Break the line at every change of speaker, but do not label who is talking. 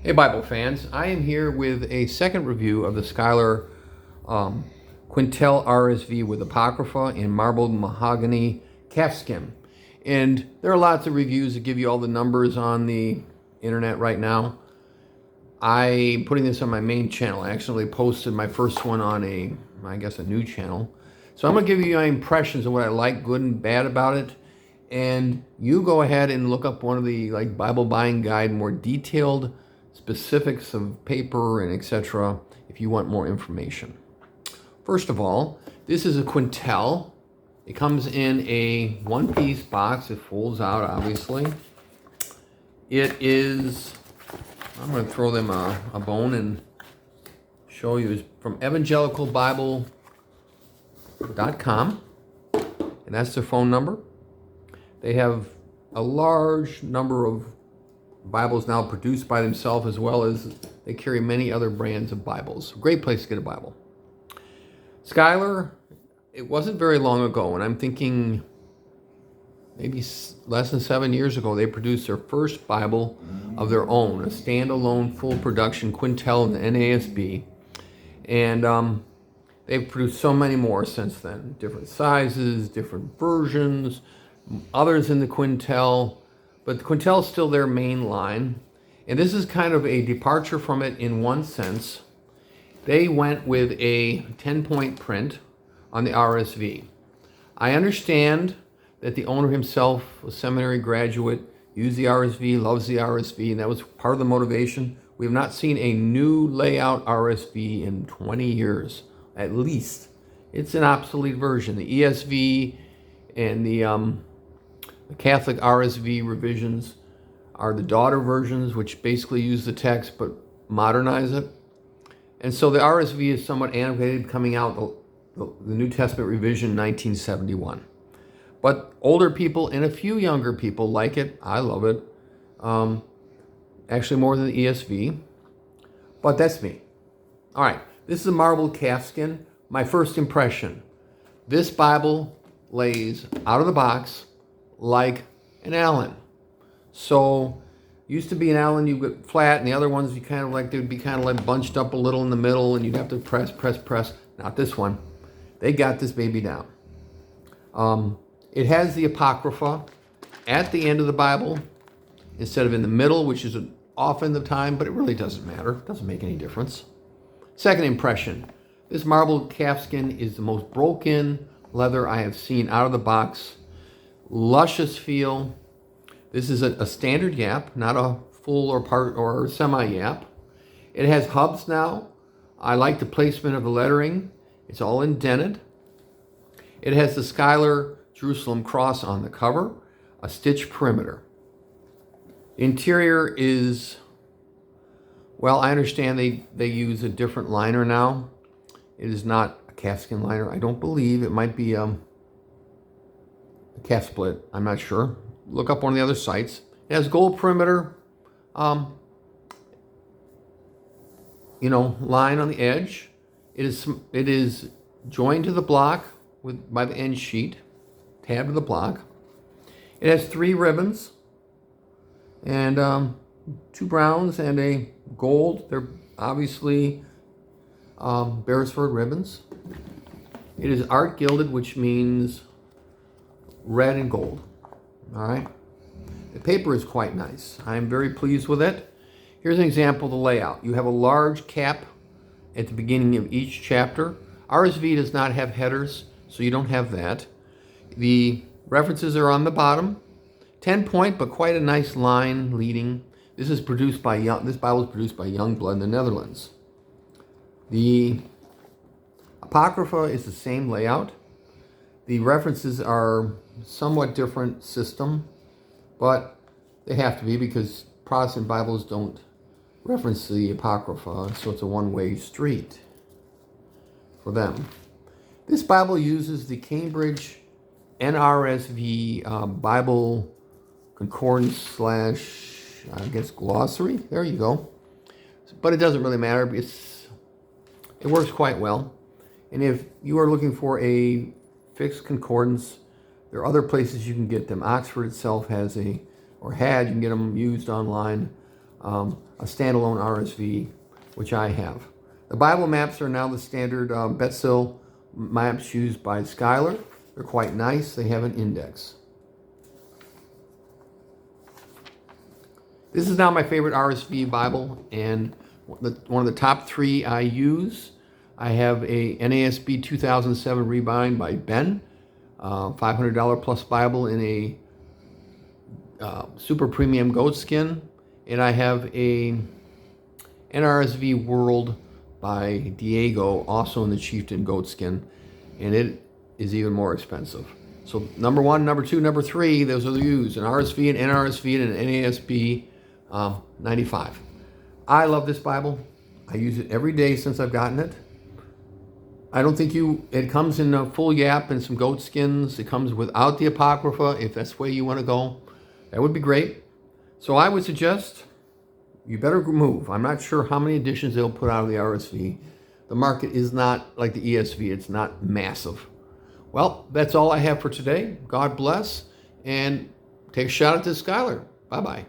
Hey Bible fans, I am here with a second review of the Schuyler Quentel RSV with Apocrypha in marbled mahogany calfskin. And there are lots of reviews that give you all the numbers on the internet right now. I'm putting this on my main channel. I actually posted my first one on a new channel. So I'm going to give you my impressions of what I like, good and bad about it. And you go ahead and look up one of the Bible buying guide, more detailed specifics of paper and etc. if you want more information. First of all, this is a Quentel. It comes in a one-piece box. It folds out, obviously. It is, I'm going to throw them a bone and show you, it's from evangelicalbible.com, and that's their phone number. They have a large number of Bibles now produced by themselves, as well as they carry many other brands of Bibles. Great place to get a Bible. Schuyler, it wasn't very long ago, and I'm thinking maybe less than 7 years ago, they produced their first Bible of their own, a standalone full production Quentel in the NASB. And they've produced so many more since then. Different sizes, different versions, others in the Quentel. But the Quentel is still their main line. And this is kind of a departure from it in one sense. They went with a 10-point print on the RSV. I understand that the owner himself, a seminary graduate, used the RSV, loves the RSV, and that was part of the motivation. We have not seen a new layout RSV in 20 years, at least. It's an obsolete version. The ESV and the Catholic RSV revisions are the daughter versions, which basically use the text but modernize it. And so the RSV is somewhat antiquated, coming out the New Testament revision 1971. But older people and a few younger people like it. I love it. Actually more than the ESV. But that's me. All right, this is a marbled calfskin. My first impression. This Bible lays out of the box like an Allen. So used to be an Allen, you get flat, and the other ones you kind of like, they would be kind of like bunched up a little in the middle, and you'd have to press. Not this one. They got this baby down. It has the Apocrypha at the end of the Bible instead of in the middle, which is often the time, but it really doesn't matter. It doesn't make any difference. Second impression. This marbled calfskin is the most broken leather I have seen out of the box. Luscious feel. This is a standard yap, not a full or part or semi-yap. It has hubs now. I like the placement of the lettering. It's all indented. It has the Schuyler Jerusalem cross on the cover, a stitch perimeter. The interior is, well, I understand they use a different liner now. It is not a calfskin liner. I don't believe. It might be a calf split. I'm not sure. Look up one of the other sites. It has gold perimeter, line on the edge. It is joined to the block by the end sheet, tabbed to the block. It has 3 ribbons and 2 browns and a gold. They're obviously Beresford ribbons. It is art gilded, which means red and gold. All right. The paper is quite nice. I'm very pleased with it. Here's an example of the layout. You have a large cap at the beginning of each chapter. RSV does not have headers, so you don't have that. The references are on the bottom. 10-point, but quite a nice line leading. This Bible is produced by Youngblood in the Netherlands. The Apocrypha is the same layout. The references are somewhat different system, but they have to be because Protestant Bibles don't reference the Apocrypha, so it's a one-way street for them. This Bible uses the Cambridge NRSV Bible Concordance / glossary. There you go. But it doesn't really matter. It works quite well. And if you are looking for a fixed concordance, there are other places you can get them. Oxford itself has you can get them used online. a standalone RSV, which I have. The Bible maps are now the standard Betzel maps used by Schuyler. They're quite nice. They have an index. This is now my favorite RSV Bible, and one of the top 3 I use. I have a NASB 2007 rebind by Ben, $500 plus Bible in a super premium goat skin, and I have a NRSV World by Diego, also in the Chieftain goat skin, and it is even more expensive. So number 1, number 2, number 3, those are the used, an RSV, an NRSV, and an NASB 95. I love this Bible. I use it every day since I've gotten it. I don't think it comes in a full yap and some goat skins. It comes without the Apocrypha, if that's the way you want to go. That would be great. So I would suggest you better move. I'm not sure how many editions they'll put out of the RSV. The market is not like the ESV. It's not massive. Well, that's all I have for today. God bless, and take a shot at this Schuyler. Bye-bye.